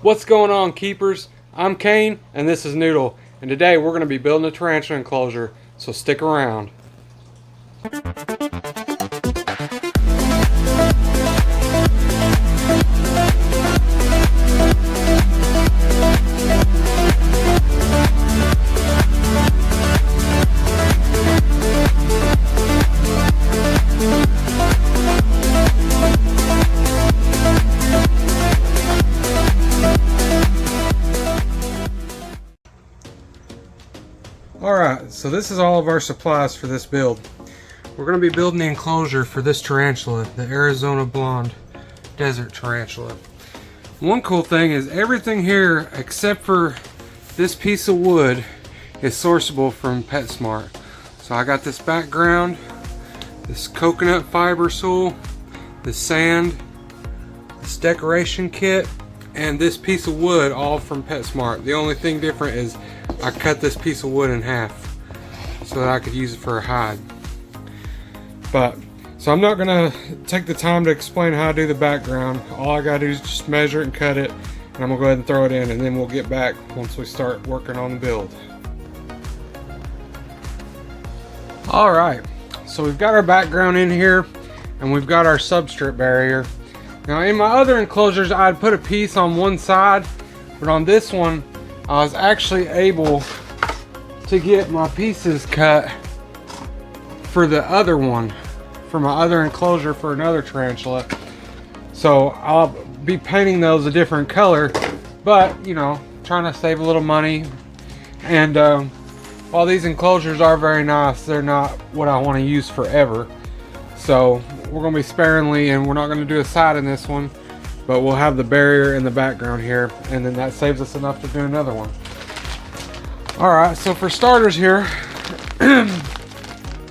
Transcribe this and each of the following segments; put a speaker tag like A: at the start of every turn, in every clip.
A: What's going on, keepers? I'm Kane and this is Noodle, and today we're going to be building a tarantula enclosure, so stick around. Alright, so this is all of our supplies for this build. We're going to be building the enclosure for this tarantula, the Arizona blonde desert tarantula. One cool thing is everything here except for this piece of wood is sourceable from PetSmart. So I got this background, this coconut fiber soil, this sand, this decoration kit, and this piece of wood, all from PetSmart. The only thing different is I cut this piece of wood in half so that I could use it for a hide. So I'm not gonna take the time to explain how I do the background. All I gotta do is just measure it and cut it, and I'm gonna go ahead and throw it in, and then we'll get back once we start working on the build. Alright, so we've got our background in here and we've got our substrate barrier. Now in my other enclosures I'd put a piece on one side, but on this one I was actually able to get my pieces cut for the other one, for my other enclosure for another tarantula. So I'll be painting those a different color, but you know, trying to save a little money. And while these enclosures are very nice, they're not what I want to use forever. So we're going to be sparingly, and we're not going to do a side in this one, but we'll have the barrier in the background here, and then that saves us enough to do another one. Alright, so for starters here,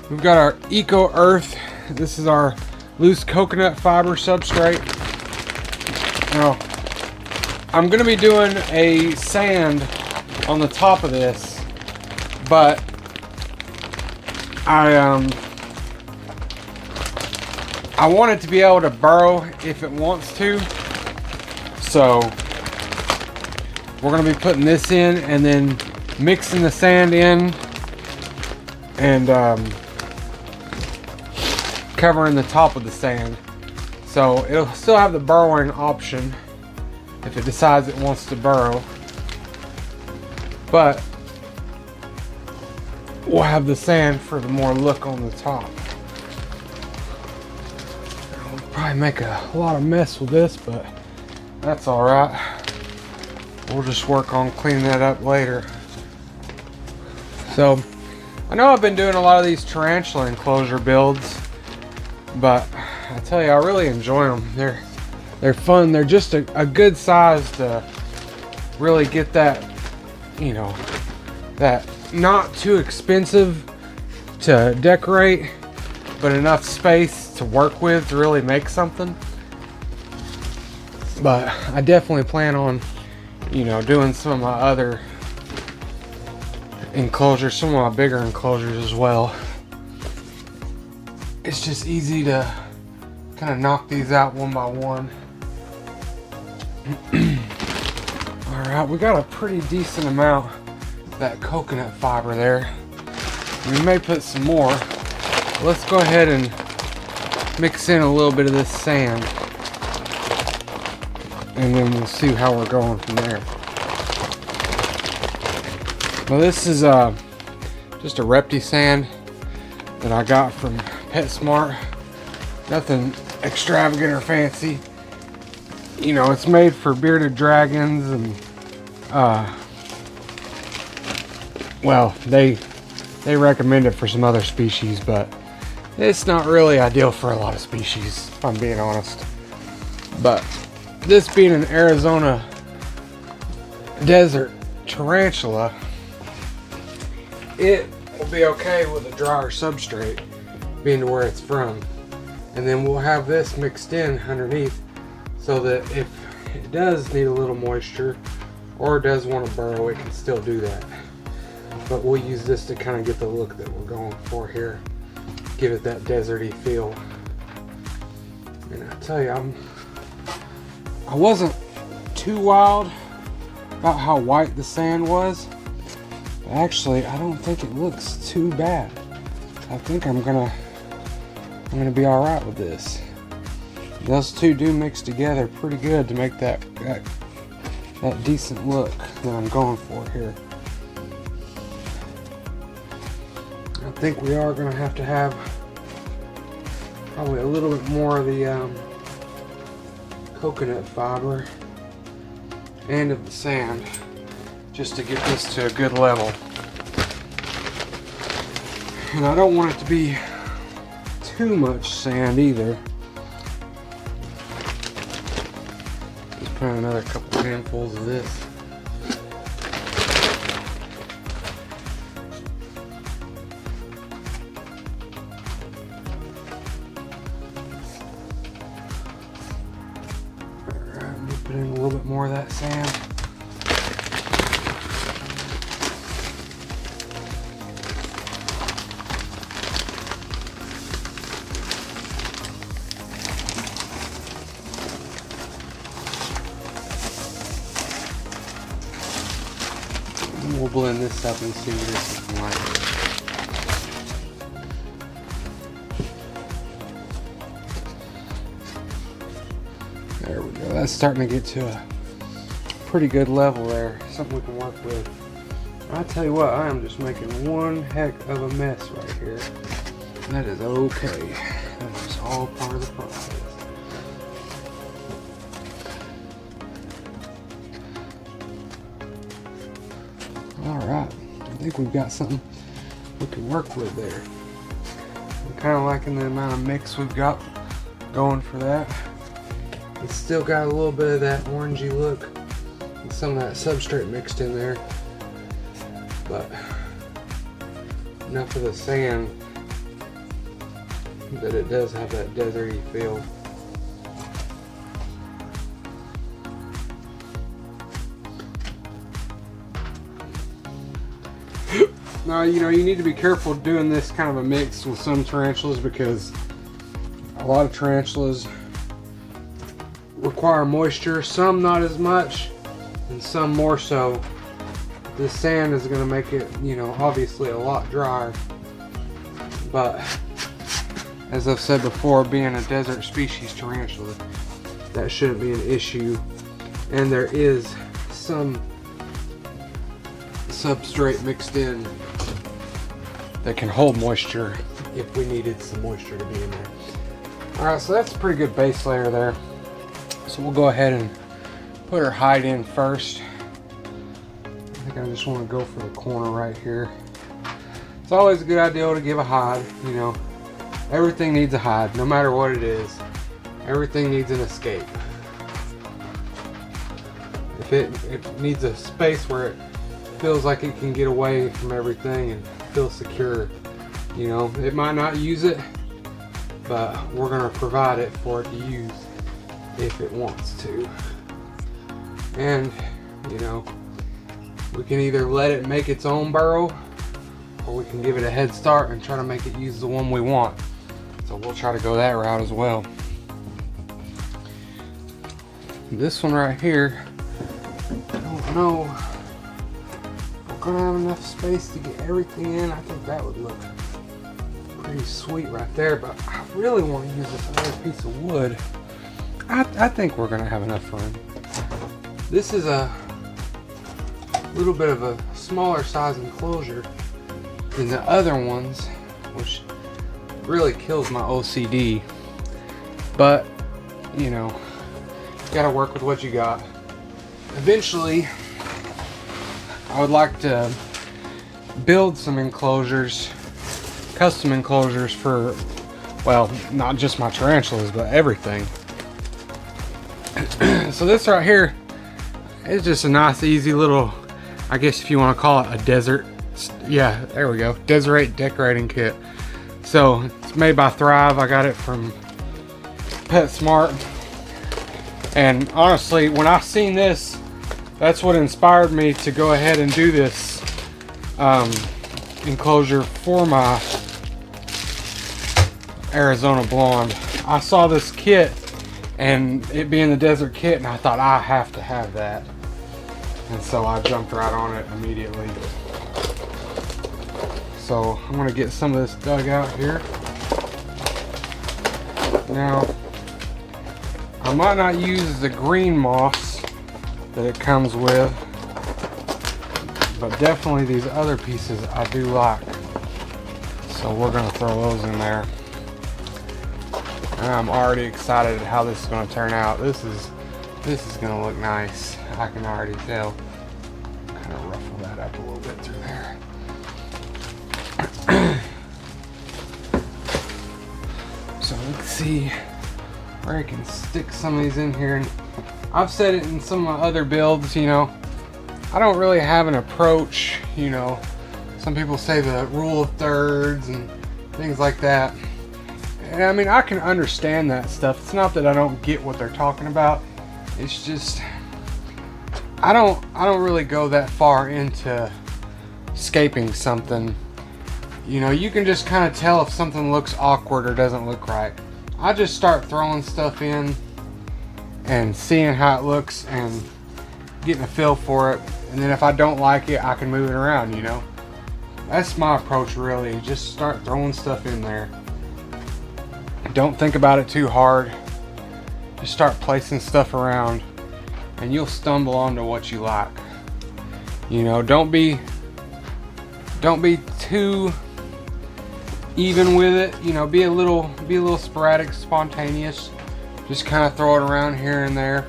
A: we've got our Eco Earth. This is our loose coconut fiber substrate. Now, I'm going to be doing a sand on the top of this, but I want it to be able to burrow if it wants to. So we're going to be putting this in and then mixing the sand in and covering the top of the sand. So it'll still have the burrowing option if it decides it wants to burrow. But we'll have the sand for the more look on the top. We'll probably make a lot of mess with this, but that's alright. We'll just work on cleaning that up later. So, I know I've been doing a lot of these tarantula enclosure builds, but I tell you, I really enjoy them. They're fun. They're just a good size to really get that, you know, that not too expensive to decorate, but enough space to work with to really make something. But I definitely plan on, you know, doing some of my other enclosures, some of my bigger enclosures as well. It's just easy to kind of knock these out one by one. Alright, we got a pretty decent amount of that coconut fiber there. We may put some more. Let's go ahead and mix in a little bit of this sand, and then we'll see how we're going from there. Well, this is just a Repti sand that I got from PetSmart. Nothing extravagant or fancy. You know, it's made for bearded dragons and well, they recommend it for some other species, but it's not really ideal for a lot of species, if I'm being honest. But this being an Arizona desert tarantula, it will be okay with a drier substrate, being to where it's from. And then we'll have this mixed in underneath so that if it does need a little moisture or does want to burrow, it can still do that. But we'll use this to kind of get the look that we're going for here. Give it that deserty feel. And I tell you, I wasn't too wild about how white the sand was. But actually, I don't think it looks too bad. I think I'm gonna be all right with this. Those two do mix together pretty good to make that decent look that I'm going for here. I think we are gonna have to have probably a little bit more of the coconut fiber and of the sand just to get this to a good level. And I don't want it to be too much sand either. Just put in another couple handfuls of this. Put in a little bit more of that sand. And we'll blend this up and see what this is like. There we go. That's starting to get to a pretty good level there. Something we can work with. I tell you what, I am just making one heck of a mess right here. That is okay. That is all part of the process. Alright. I think we've got something we can work with there. I'm kind of liking the amount of mix we've got going for that. It's still got a little bit of that orangey look and some of that substrate mixed in there, but enough of the sand that it does have that deserty feel. Now, you know, you need to be careful doing this kind of a mix with some tarantulas because a lot of tarantulas require moisture, some not as much and some more so. This sand is going to make it, you know, obviously a lot drier, but as I've said before, being a desert species tarantula, that shouldn't be an issue. And there is some substrate mixed in that can hold moisture if we needed some moisture to be in there. Alright, so that's a pretty good base layer there. So we'll go ahead and put our hide in first. I think I just want to go for the corner right here. It's always a good idea to give a hide, you know. Everything needs a hide, no matter what it is. Everything needs an escape. If it needs a space where it feels like it can get away from everything and feel secure, you know, it might not use it, but we're going to provide it for it to use if it wants to. And, you know, we can either let it make its own burrow, or we can give it a head start and try to make it use the one we want. So we'll try to go that route as well. This one right here, I don't know if we're gonna have enough space to get everything in. I think that would look pretty sweet right there, but I really want to use this other piece of wood. I think we're gonna have enough room. This is a little bit of a smaller size enclosure than the other ones, which really kills my OCD. But, you know, you gotta work with what you got. Eventually, I would like to build some enclosures, custom enclosures for, well, not just my tarantulas, but everything. So this right here is just a nice, easy little, I guess if you want to call it a desert, yeah, there we go, Desert decorating kit. So it's made by Thrive. I got it from PetSmart. And honestly, when I seen this, that's what inspired me to go ahead and do this enclosure for my Arizona Blonde. I saw this kit and it being the desert kit, and I thought I have to have that, and so I jumped right on it immediately. So I'm gonna get some of this dug out here. Now, I might not use the green moss that it comes with, but definitely these other pieces I do like. So we're gonna throw those in there. And I'm already excited at how this is gonna turn out. This is gonna look nice. I can already tell. Kind of ruffle that up a little bit through there. So let's see where I can stick some of these in here. And I've said it in some of my other builds, you know, I don't really have an approach, you know. Some people say the rule of thirds and things like that. And I mean, I can understand that stuff. It's not that I don't get what they're talking about. It's just I don't really go that far into scaping something. You know, you can just kind of tell if something looks awkward or doesn't look right. I just start throwing stuff in and seeing how it looks and getting a feel for it. And then if I don't like it, I can move it around, you know. That's my approach, really. Just start throwing stuff in there. Don't think about it too hard. Just start placing stuff around and you'll stumble onto what you like. You know, don't be too even with it. You know, be a little sporadic, spontaneous. Just kind of throw it around here and there.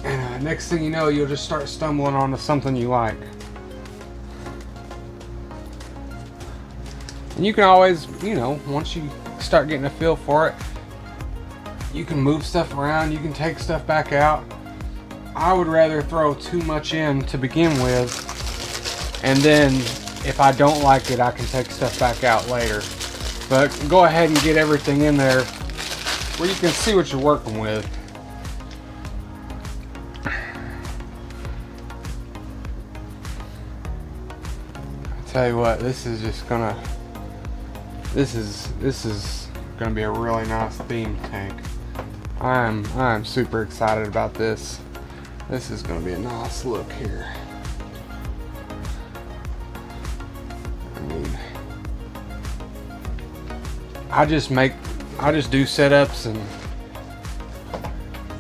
A: And next thing you know, you'll just start stumbling onto something you like. And you can always, you know, once you start getting a feel for it, you can move stuff around, you can take stuff back out. I would rather throw too much in to begin with, and then if I don't like it, I can take stuff back out later. But go ahead and get everything in there where you can see what you're working with. I tell you what, this is gonna be a really nice theme tank. I'm super excited about this. This is gonna be a nice look here. I mean, I just do setups and,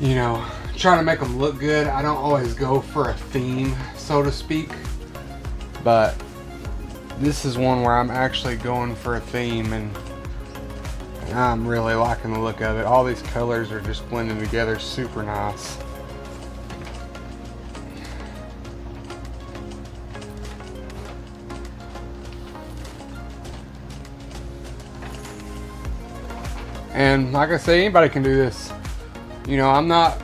A: you know, try to make them look good. I don't always go for a theme, so to speak, but this is one where I'm actually going for a theme, and I'm really liking the look of it. All these colors are just blending together super nice. And like I say, anybody can do this. You know, I'm not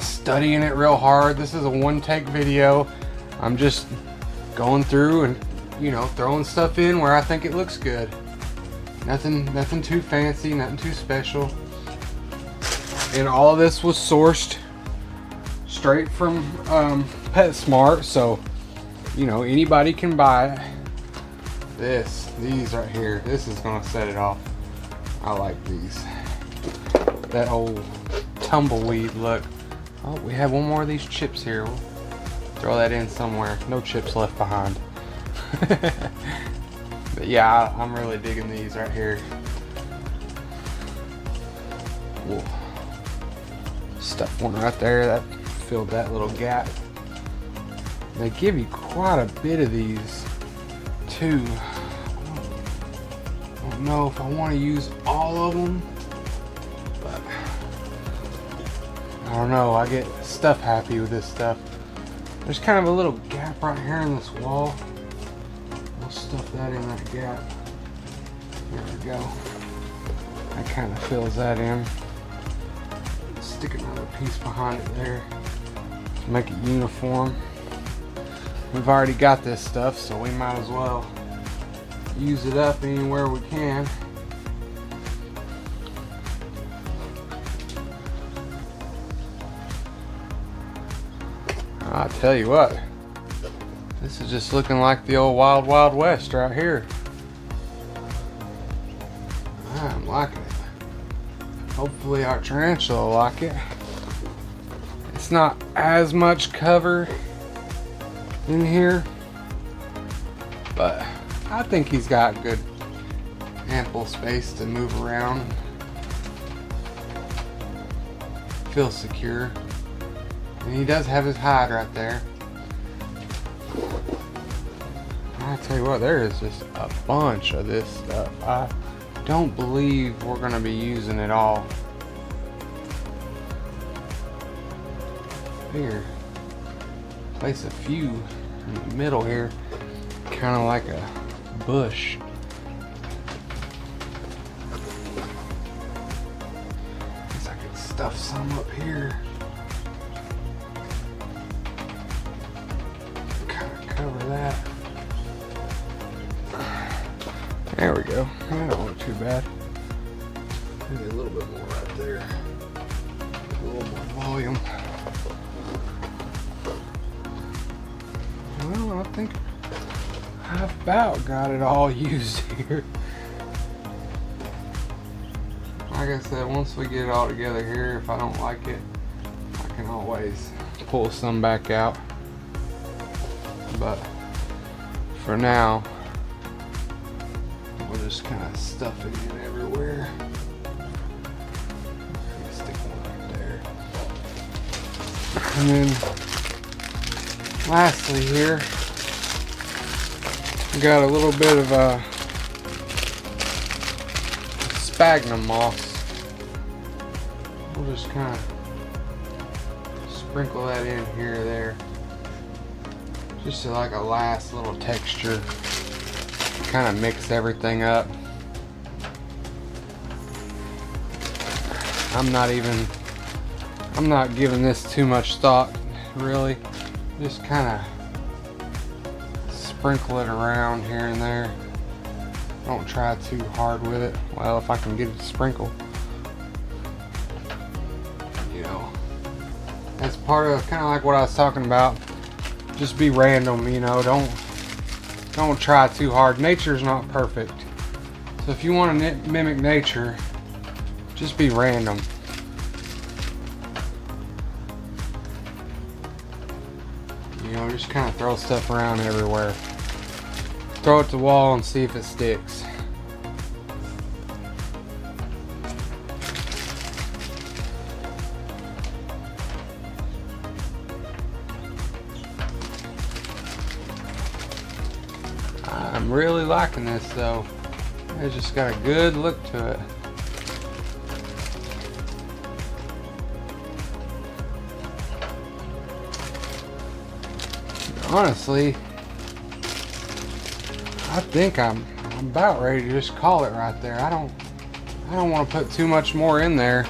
A: studying it real hard. This is a one-take video. I'm just going through and, you know, throwing stuff in where I think it looks good. Nothing too fancy, nothing too special. And all of this was sourced straight from PetSmart, so, you know, anybody can buy it. These right here, this is gonna set it off. I like these. That old tumbleweed look. Oh, we have one more of these chips here. We'll throw that in somewhere. No chips left behind. But yeah, I'm really digging these right here. We'll stuff one right there. That filled that little gap. They give you quite a bit of these too. I don't know if I want to use all of them, but I don't know. I get stuff happy with this stuff. There's kind of a little gap right here in this wall. We'll stuff that in that gap. There we go. That kind of fills that in. Stick another piece behind it there to make it uniform. We've already got this stuff, so we might as well use it up anywhere we can. I'll tell you what, this is just looking like the old Wild Wild West right here. I'm liking it. Hopefully our tarantula will like it. It's not as much cover in here, but I think he's got good ample space to move around. Feels secure. And he does have his hide right there. I tell you what, there is just a bunch of this stuff. I don't believe we're gonna be using it all. Here, place a few in the middle here, kind of like a bush. Guess I could stuff some up here. Kind of cover that. There we go. That don't look too bad. Maybe a little bit more right there. A little more volume. Well, I think I've about got it all used here. Like I said, once we get it all together here, if I don't like it, I can always pull some back out. But for now, we'll just kind of stuff it in everywhere. Stick one right there. And then lastly here, we got a little bit of sphagnum moss. We'll just kind of sprinkle that in here or there. Just to like a last little texture. Kind of mix everything up. I'm not giving this too much thought, really. Just kind of sprinkle it around here and there. Don't try too hard with it. Well, if I can get it to sprinkle. You know, that's part of kind of like what I was talking about. Just be random, you know, don't try too hard. Nature's not perfect. So if you want to mimic nature, just be random. You know, just kind of throw stuff around everywhere. Throw it to the wall and see if it sticks. I'm really liking this though. It's just got a good look to it. Honestly, I think I'm about ready to just call it right there. I don't want to put too much more in there.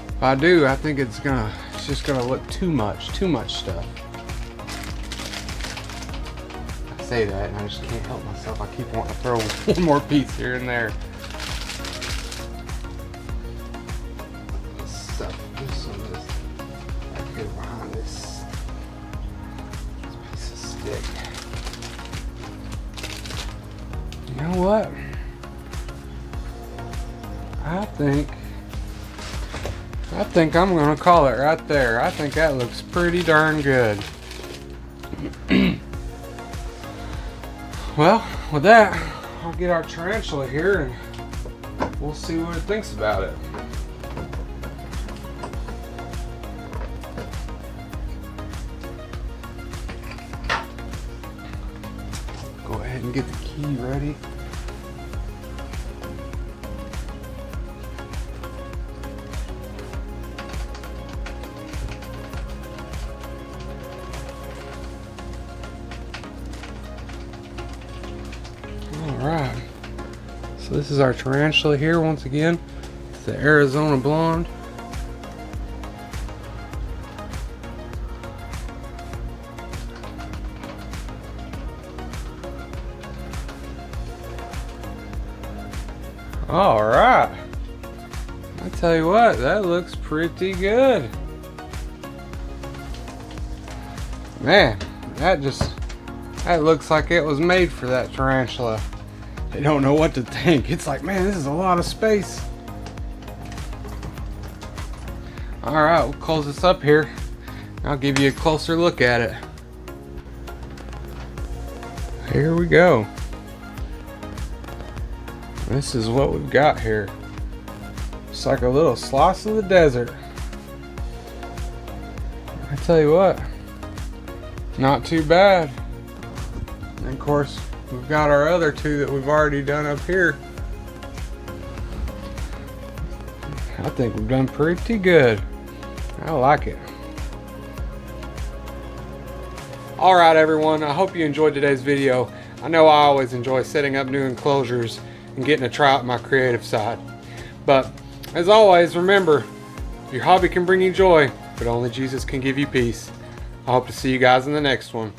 A: If I do, I think it's just gonna look too much stuff. I say that and I just can't help myself. I keep wanting to throw one more piece here and there. Stuff just some of this right here behind this piece of stick. You know what? I think I'm gonna call it right there. I think that looks pretty darn good. Well, with that, I'll get our tarantula here and we'll see what it thinks about it. Go ahead and get the key ready. Alright, so this is our tarantula here once again. It's the Arizona Blonde. Alright, I tell you what, that looks pretty good. Man, that looks like it was made for that tarantula. They don't know what to think. It's like, man, this is a lot of space. Alright, we'll close this up here. I'll give you a closer look at it. Here we go. This is what we've got here. It's like a little slice of the desert. I tell you what, not too bad. And of course, we've got our other two that we've already done up here. I think we've done pretty good. I like it. Alright everyone, I hope you enjoyed today's video. I know I always enjoy setting up new enclosures and getting to try out my creative side. But as always, remember, your hobby can bring you joy, but only Jesus can give you peace. I hope to see you guys in the next one.